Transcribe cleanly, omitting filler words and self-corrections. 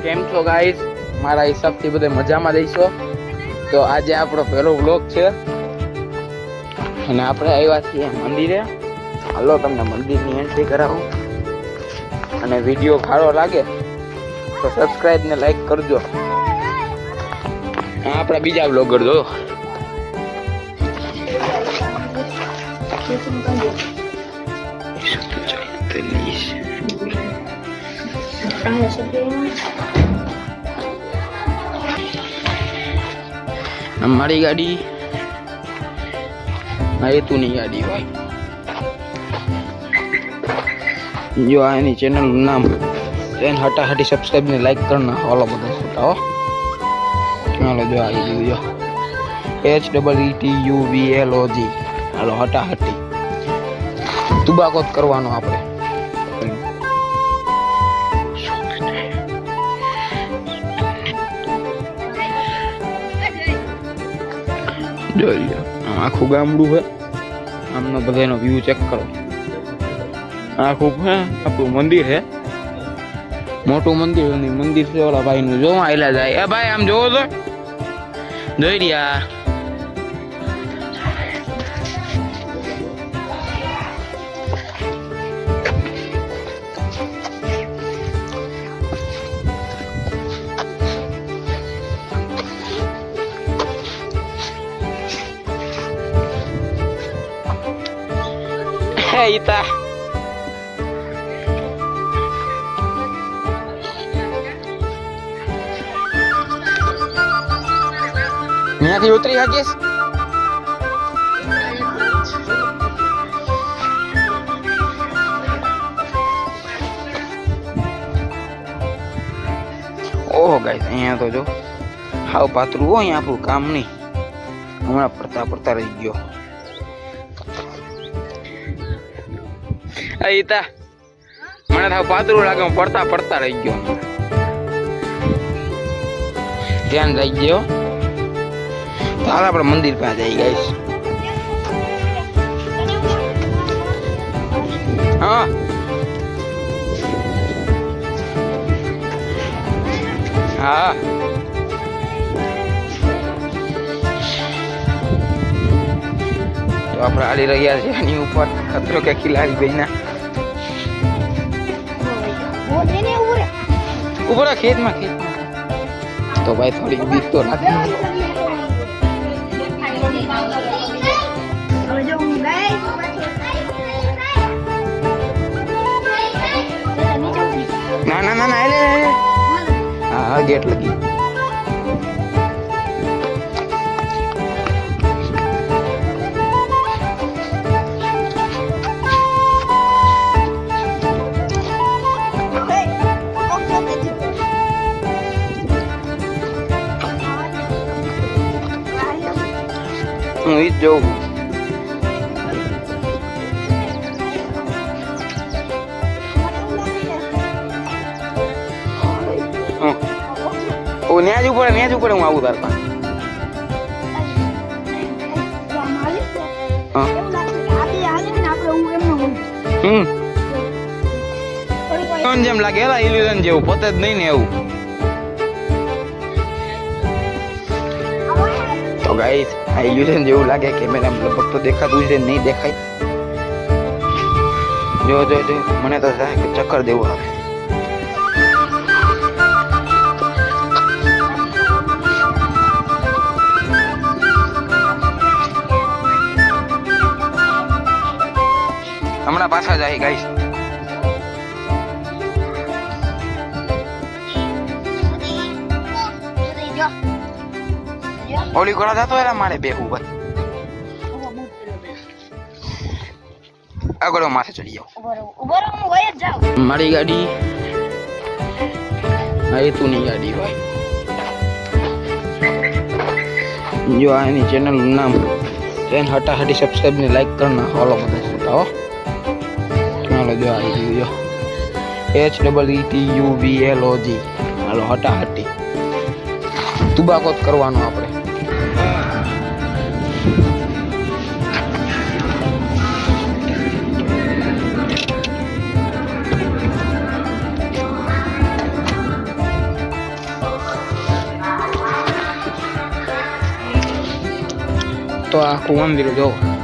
કેમ છો ગાઈસ? મારા હિસાબથી બધે મજામાં રહીશો. તો આજે આપણો પહેલો વ્લોગ છે અને આપણે આવ્યા છીએ મંદિરે. હાલો તમને મંદિરની એન્ટ્રી કરાવું, અને વિડીયો સારો લાગે તો સબસ્ક્રાઇબ ને લાઈક કરજો. આપણા બીજા વ્લોગર જો મારી ગાડી હેતુની ગાડી ભાઈ. जो आनी चैनल नाम चैन हटा हटी सब्सक्राइब ने लाइक करना वाला બધા છોટા હો. હાલો જો આવી ગયો HEETUVLOG. હાલો હટા હટી તુબાકો જ કરવાનો આપણે. જોઈ લો આખું ગામડું છે. આમનો બધાનો વ્યૂ ચેક કરો. આખું હે આપણું મંદિર હે, મોટું મંદિર. મંદિર છે ઓલા ભાઈ નું. જો આયલા જાય. એ ભાઈ આમ જોવો તો જોઈ રહ્યા. હે ઈતા અહીંયાથી ઉતરી શકીશ? ઓહો ગાઈસ, અહીંયા તો જો હાવ પાતળું હોય. અહીંયા આપણું કામ નહીં. હમણાં પડતા રહી ગયો. ઈતા મને હાવ પાતળું લાગે. હું પડતા રહી ગયો. ધ્યાન રહી ગયો. હાલ આપણે મંદિર પાસે જઈ ગાઈસ. હા હા તો આપણે હાલી રહ્યા છીએ એની ઉપર. ખતરો કે ખિલાડી ભાઈના ઉપર ખેતમાં. તો ભાઈ થોડીક બીક તો લાગે. ના હા ગેટ લગી. હું ઈ જ જોઉં. ન્યા જ ઉપર હું આવું તાર પાસે. જેમ લાગે ઇલ્યુઝન જેવું, પોતે જ નહીં ને એવું. તો ગાઈસ આ ઇલ્યુઝન જેવું લાગે. કેમેરામાં લગભગ તો દેખાતું છે, નહીં દેખાય. જો મને તો ચક્કર દેવું આવે. હમણાં પાછા જાય ગાઈસ. ઓલી ઘોડા જતો એલા મારે બેહું ભાઈ. આગળ માથે ચડી જાવ. મારી ગાડી હેતુની ગાડી ભાઈ. જો આની ચેનલ નામ ચેન હટા હટી સબસ્ક્રાઇબ ને લાઈક કરના વાલો બધા છોટા હો. હાલો જો આવી ગયો HEETUVLOG. હાલો હટા હટી તુબાકો જ કરવાનો આપણે. તો આખું મંદિર જોવો.